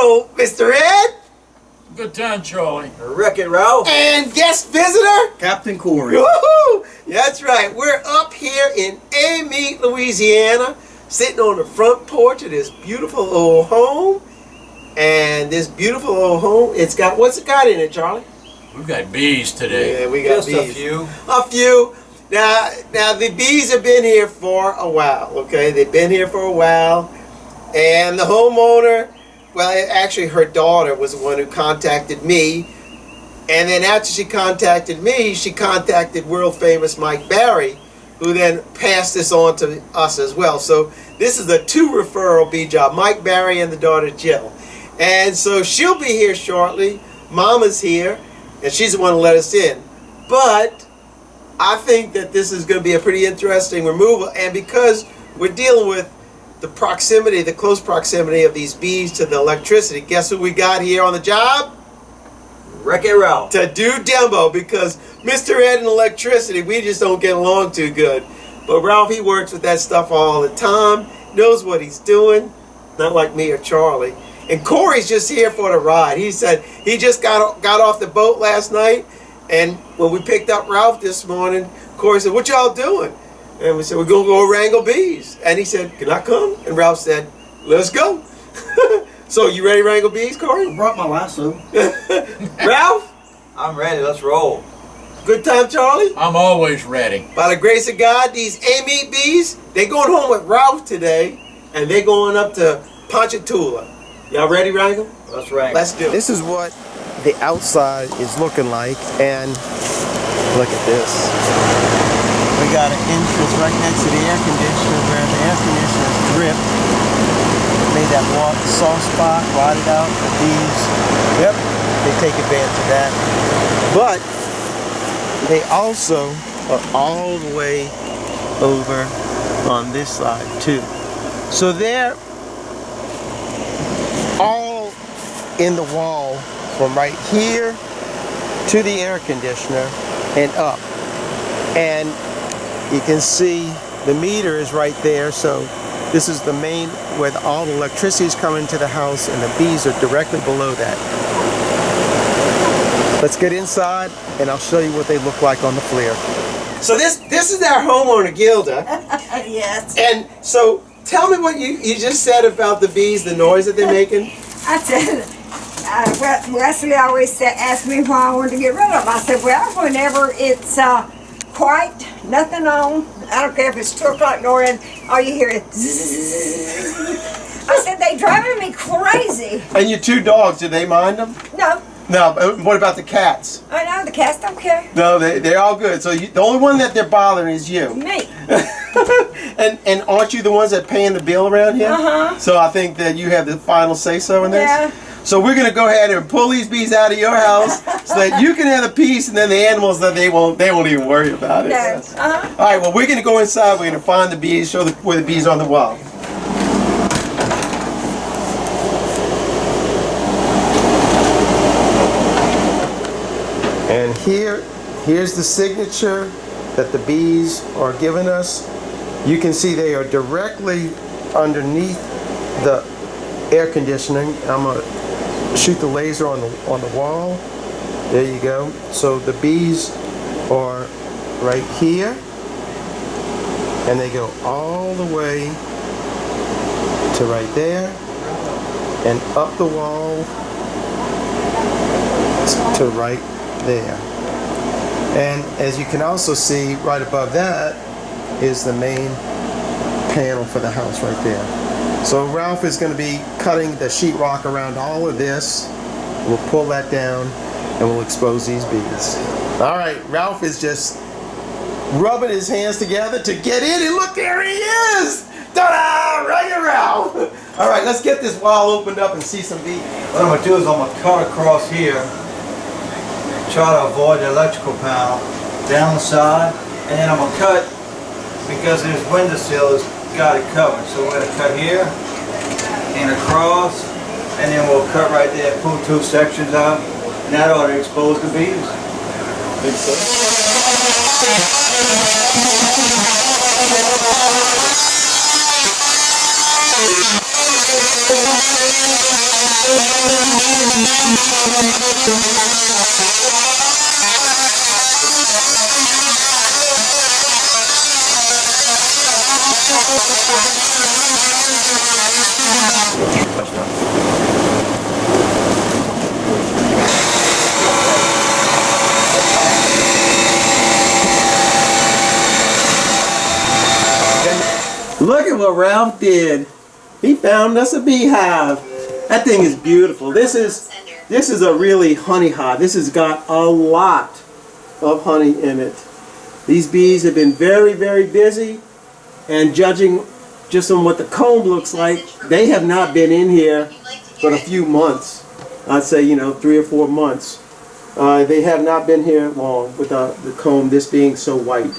Hello, Mr. Ed. Good time, Charlie. Wreck-It Ralph. And guest visitor, Captain Corey. Woohoo! That's right. We're up here in Amite, Louisiana, sitting on the front porch of this beautiful old home. And this beautiful old home, it's got, what's it got in it, Charlie? We've got bees today. Yeah, we got Just bees. a few. A few. Now the bees have been here for a while, okay? They've been here for a while. And the homeowner, well, actually her daughter was the one who contacted me. And then after she contacted me, she contacted world famous Mike Barry, who then passed this on to us as well. So this is a 2 referral bee job, Mike Barry and the daughter Jill. And so she'll be here shortly. Mama's here, and she's the one who let us in. But I think that this is going to be a pretty interesting removal. And because we're dealing with the proximity, the close proximity of these bees to the electricity, guess who we got here on the job? Wreck-It Ralph. To do demo, because Mr. Ed and electricity, we just don't get along too good. But Ralph, he works with that stuff all the time, knows what he's doing, not like me or Charlie. And Corey's just here for the ride. He said he just got off the boat last night, and when we picked up Ralph this morning, Corey said, "What y'all doing?" And we said, "We're going to go wrangle bees." And he said, "Can I come?" And Ralph said, "Let's go." So you ready to wrangle bees, Corey? I brought my lasso. Ralph? I'm ready. Let's roll. Good time, Charlie? I'm always ready. By the grace of God, these Amite bees, they going home with Ralph today, and they're going up to Ponchatoula. Y'all ready, Wrangle? Let's wrangle. Let's do it. This is what the outside is looking like, and look at this. We got an entrance right next to the air conditioner where the air conditioner is dripped. Made that soft spot, rotted out the bees. Yep, they take advantage of that. But they also are all the way over on this side too. So they're all in the wall from right here to the air conditioner and up. And you can see the meter is right there, so this is the main where all the electricity is coming to the house, and the bees are directly below that. Let's get inside and I'll show you what they look like on the flare. So this is our homeowner, Gilda. Yes. And so tell me what you just said about the bees, the noise that they're making. I said, Wesley always asked me why I wanted to get rid of them. I said, well, whenever it's quiet, nothing on, I don't care if it's 2 o'clock nor in, all you hear is zzz. I said, they driving me crazy. And your 2 dogs, do they mind them? No. No, but what about the cats? I know, the cats don't care. No, they're all good. So the only one that they're bothering is you. Me. and aren't you the ones that paying the bill around here? Uh-huh. So I think that you have the final say-so in this? Yeah. So we're going to go ahead and pull these bees out of your house so that you can have the peace, and then the animals, that they won't even worry about it. No. Yes. Uh-huh. All right, well, we're going to go inside. We're going to find the bees, show where the bees are on the wall. And here's the signature that the bees are giving us. You can see they are directly underneath the air conditioning. I'm going to shoot the laser on the wall. There you go. So the bees are right here, and they go all the way to right there and up the wall to right there. And as you can also see, right above that is the main panel for the house right there. So Ralph is going to be cutting the sheetrock around all of this. We'll pull that down and we'll expose these bees. All right, Ralph is just rubbing his hands together to get in, and look, there he is! Ta-da! Right here, Ralph! All right, let's get this wall opened up and see some bees. What I'm going to do is I'm going to cut across here, try to avoid the electrical panel, down the side, and then I'm going to cut, because this windowsill has got it covered. So we're going to cut here, and across, and then we'll cut right there, pull 2 sections out, and that ought to expose the bees. Think so? Look at what Ralph did. He found us a beehive. That thing is beautiful. This is a really honey hive. This has got a lot of honey in it. These bees have been very, very busy, and judging just on what the comb looks like, they have not been in here but a few months. I'd say, 3 or 4 months. They have not been here long with the comb, this being so white.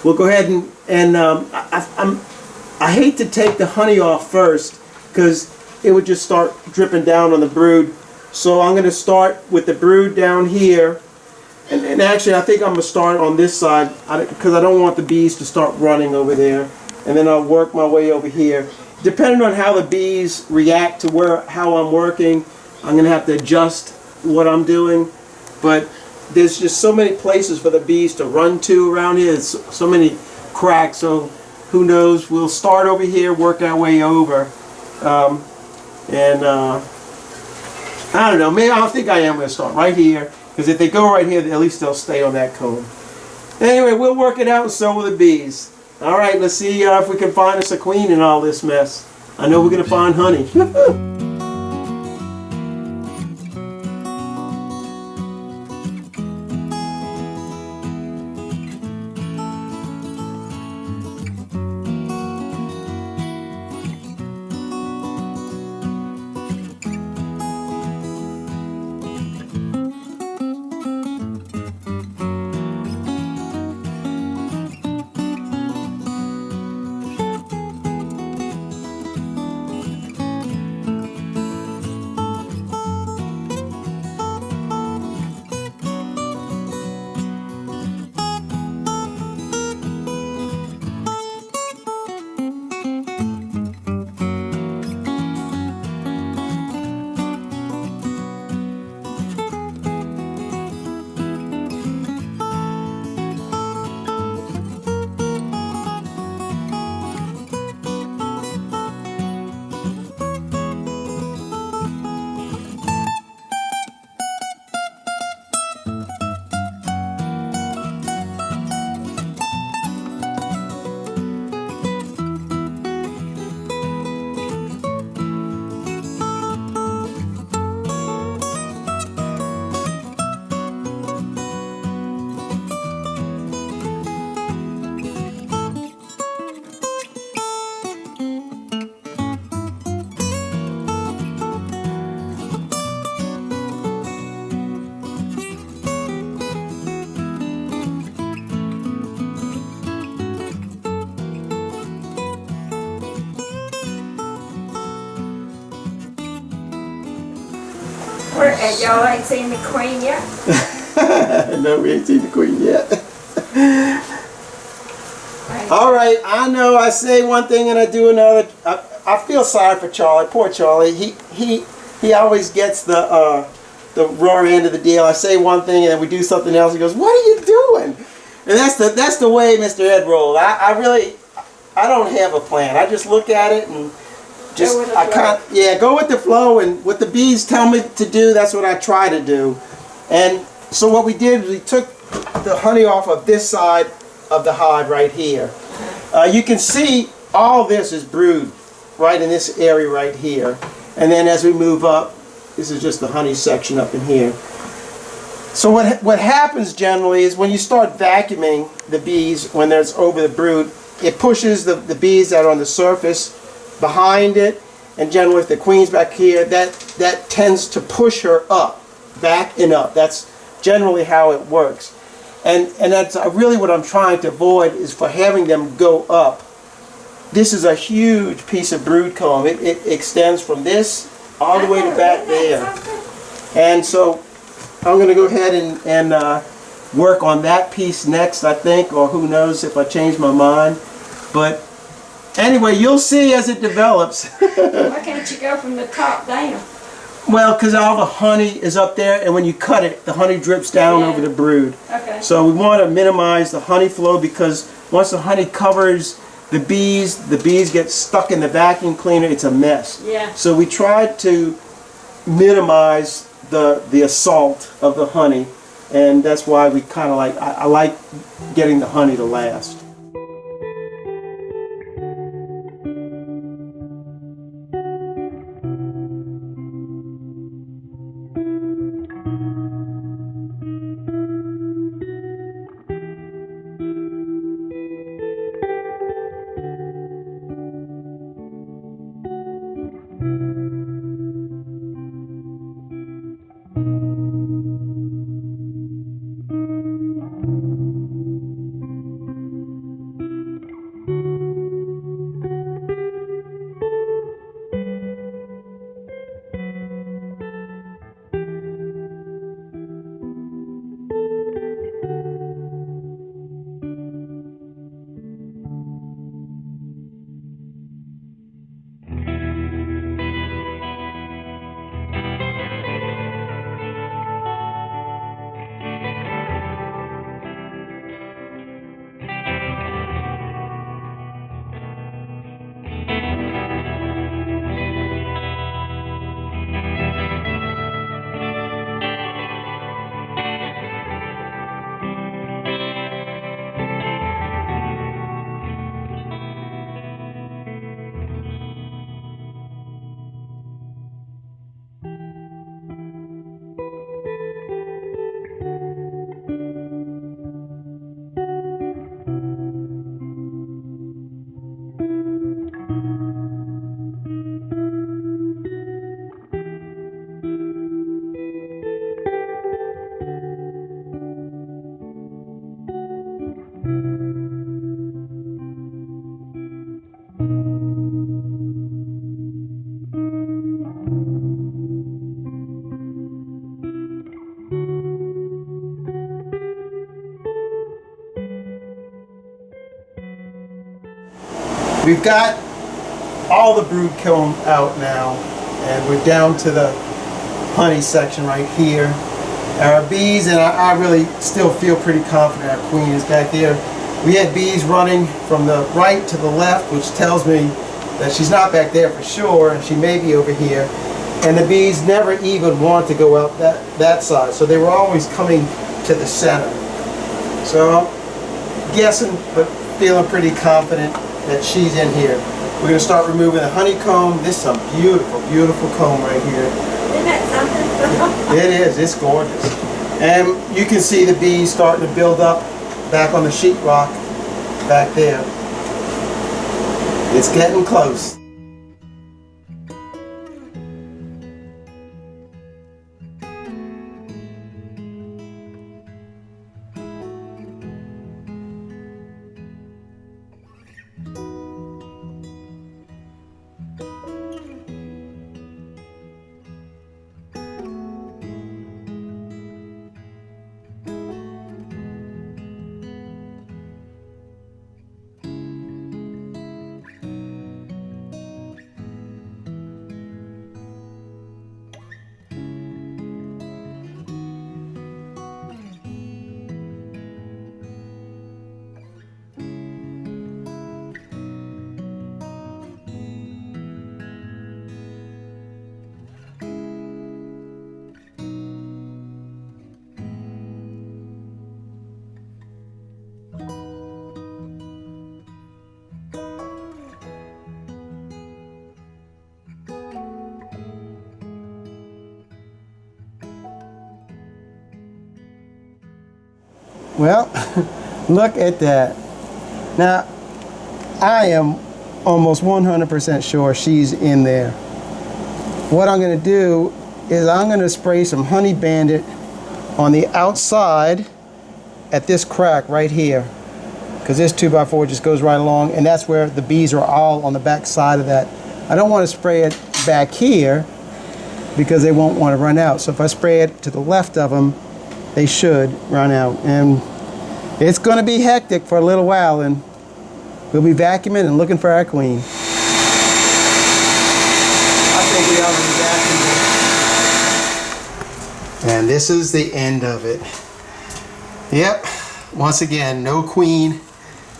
We'll go ahead and I hate to take the honey off first because it would just start dripping down on the brood. So I'm going to start with the brood down here. And actually I think I'm going to start on this side because I don't want the bees to start running over there. And then I'll work my way over here. Depending on how the bees react to how I'm working, I'm going to have to adjust what I'm doing. But there's just so many places for the bees to run to around here. There's so many cracks. So who knows? We'll start over here, work our way over. I don't know. Maybe I think I am going to start right here. Because if they go right here, at least they'll stay on that comb. Anyway, we'll work it out and so will the bees. All right, let's see if we can find us a queen in all this mess. I know we're going to find honey. Y'all ain't seen the queen yet? No, we ain't seen the queen yet. All right, I know I say one thing and I do another. I feel sorry for Charlie. Poor Charlie. He always gets the raw end of the deal. I say one thing and then we do something else. He goes, "What are you doing?" And that's the way Mr. Ed rolls. I don't have a plan. I just look at it and just go with the flow, and what the bees tell me to do, that's what I try to do. And so what we did was we took the honey off of this side of the hive right here. You can see all this is brood right in this area right here. And then as we move up, this is just the honey section up in here. So what happens generally is when you start vacuuming the bees, when there's over the brood, it pushes the bees that are on the surface behind it, and generally if the queen's back here, that tends to push her up, back and up. That's generally how it works. And that's really what I'm trying to avoid, is for having them go up. This is a huge piece of brood comb. It extends from this all the way to back there. And so I'm going to go ahead and work on that piece next, I think, or who knows if I change my mind. But anyway, you'll see as it develops. Why can't you go from the top down? Well, because all the honey is up there, and when you cut it, the honey drips down over the brood. Okay. So we want to minimize the honey flow, because once the honey covers the bees get stuck in the vacuum cleaner. It's a mess. Yeah. So we tried to minimize the assault of the honey, and that's why we kind of like, I like getting the honey to last. We've got all the brood comb out now, and we're down to the honey section right here. Our bees, and I really still feel pretty confident our queen is back there. We had bees running from the right to the left, which tells me that she's not back there for sure, and she may be over here. And the bees never even want to go out that side, so they were always coming to the center. So I'm guessing, but feeling pretty confident that she's in here. We're going to start removing the honeycomb. This is some beautiful, beautiful comb right here. Isn't that something? It is. It's gorgeous. And you can see the bees starting to build up back on the sheetrock back there. It's getting close. Well, look at that. Now, I am almost 100% sure she's in there. What I'm going to do is I'm going to spray some Honey Bandit on the outside at this crack right here, because this 2x4 just goes right along, and that's where the bees are all on the back side of that. I don't want to spray it back here because they won't want to run out. So if I spray it to the left of them, they should run out. And it's going to be hectic for a little while, and we'll be vacuuming and looking for our queen. I think we already vacuumed And this is the end of it. Yep, once again, no queen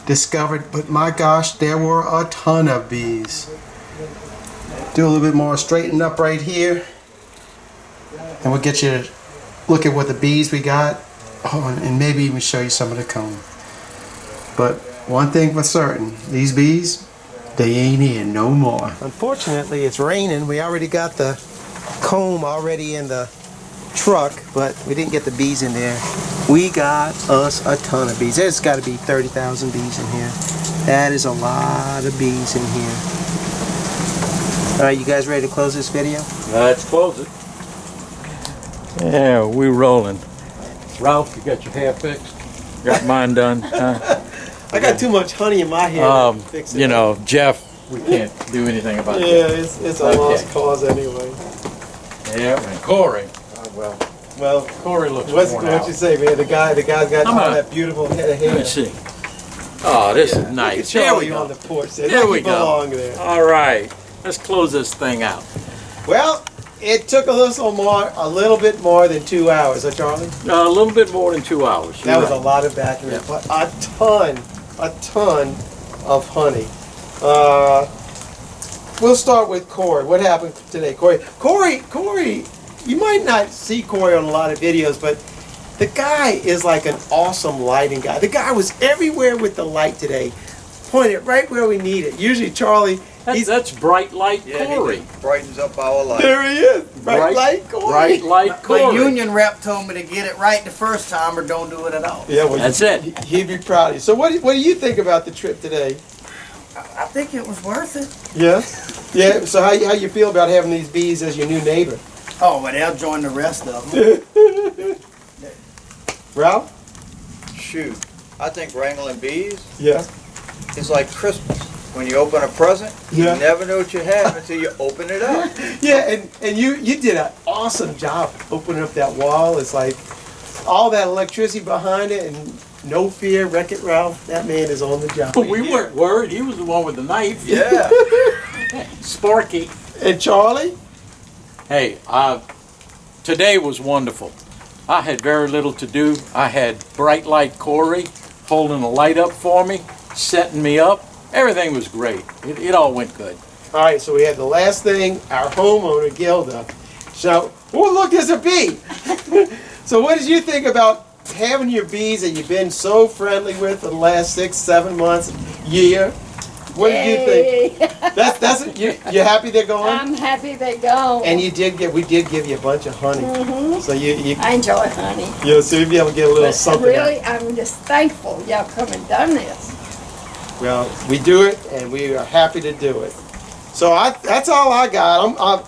discovered, but my gosh, there were a ton of bees. Do a little bit more straighten up right here, and we'll get you to look at what the bees we got. Oh, and maybe even show you some of the comb. But one thing for certain, these bees, they ain't here no more. Unfortunately, it's raining. We already got the comb already in the truck, but we didn't get the bees in there. We got us a ton of bees. There's got to be 30,000 bees in here. That is a lot of bees in here. All right, you guys ready to close this video? Let's close it. Yeah, we rolling. Ralph, you got your hair fixed? Got mine done. I got too much honey in my hair. Fix it. You know, Jeff, we can't do anything about that. Yeah, it's a lost cause anyway. Yeah, and Corey. Well, Corey looks what worn out. you say, man? The guy's got I'm all that beautiful head of hair. Let me see. Oh, this is Look at nice. There Charlie we on go. the porch. There There we you go. belong there. All right, let's close this thing out. Well, it took a little bit more than 2 hours, huh, Charlie? A little bit more than 2 hours. That You're was a right. lot of battery, Yeah. but a ton of honey. We'll start with Corey. What happened today, Corey? Corey, you might not see Corey on a lot of videos, but the guy is like an awesome lighting guy. The guy was everywhere with the light today, pointed right where we need it. Usually Charlie, That's bright light Corey. He brightens up our life. there he is, bright light Corey. Bright light Corey. My union rep told me to get it right the first time or don't do it at all. Yeah, well, That's it. He'd be proud of you. So what do you think about the trip today? I think it was worth it. Yeah? Yeah, so how you feel about having these bees as your new neighbor? Oh, but they'll join the rest of them. Ralph? Shoot, I think wrangling bees Yeah. is like Christmas. When you open a present, Yeah. you never know what you have until you open it up. Yeah, and you did an awesome job opening up that wall. It's like all that electricity behind it and no fear. Wreck-It Ralph, that man is on the job. We weren't worried. He was the one with the knife. Yeah. Sparky. And Charlie? Hey, today was wonderful. I had very little to do. I had bright light Corey holding a light up for me, setting me up. Everything was great. It all went good. All right, so we had the last thing, our homeowner, Gilda. So, oh, look, there's a bee. So what did you think about having your bees that you've been so friendly with for the last 6, 7 months, year? What did you think? That's it. You happy they're going? I'm happy they go. And we did give you a bunch of honey. So you I enjoy honey. so you'll be able to get a little But something. really, I'm just thankful y'all come and done this. Well, we do it, and we are happy to do it. So that's all I got.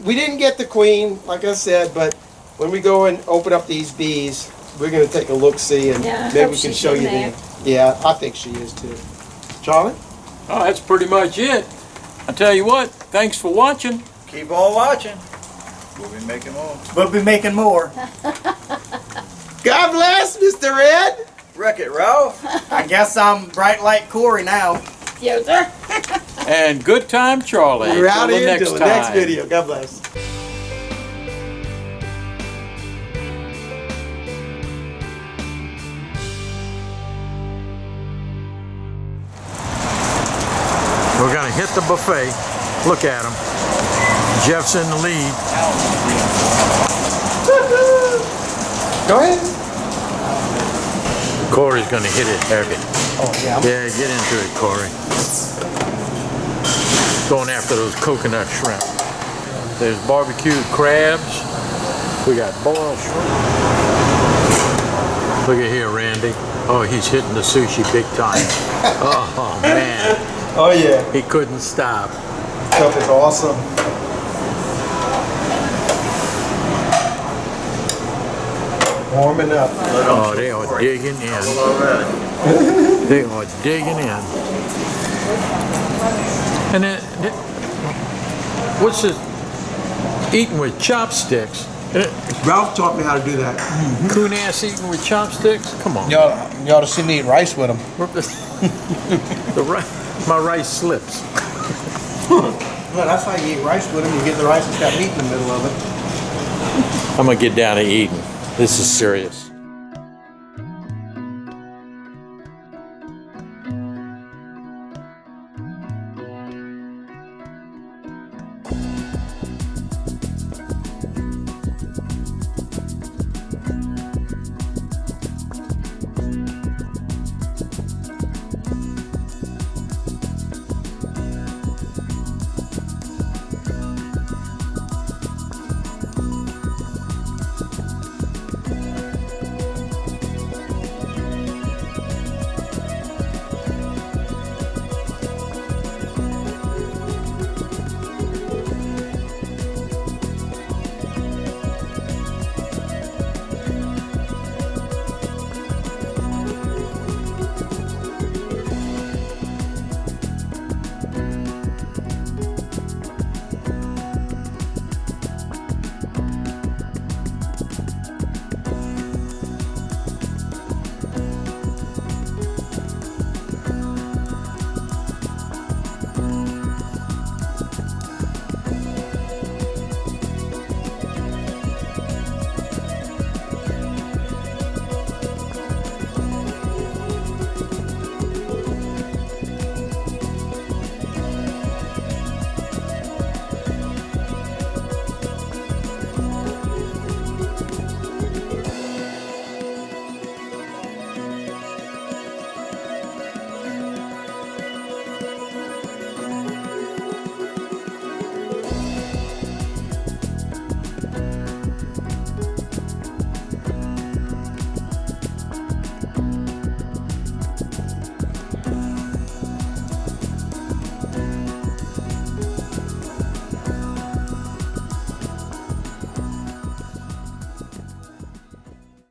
We didn't get the queen, like I said, but when we go and open up these bees, we're going to take a look-see, and Yeah, I maybe hope we can she's show in you there. Yeah, I think she is too. Charlie? Oh, that's pretty much it. I tell you what, thanks for watching. Keep on watching. We'll be making more. We'll be making more. God bless, Mr. Red. Wreck-It Ralph. I guess I'm bright light Corey now. Yes, sir. And good time, Charlie. We're out Till here the until next the next time. video. God bless. We're going to hit the buffet. Look at him. Jeff's in the lead. Go ahead. Corey's going to hit it heavy. Oh, yeah. Yeah, get into it, Corey. Going after those coconut shrimp. There's barbecued crabs. We got boiled shrimp. Look at here, Randy. Oh, he's hitting the sushi big time. Oh, man. Oh, yeah. He couldn't stop. Stuff is awesome. Warming up. Oh, they are digging in. They are digging in. And then, what's this? Eating with chopsticks. Ralph taught me how to do that. Coon ass eating with chopsticks? Come on. You ought to see me eat rice with them. My rice slips. Well, that's how you eat rice with them. You get the rice that's got meat in the middle of it. I'm gonna get down to eating. This is serious.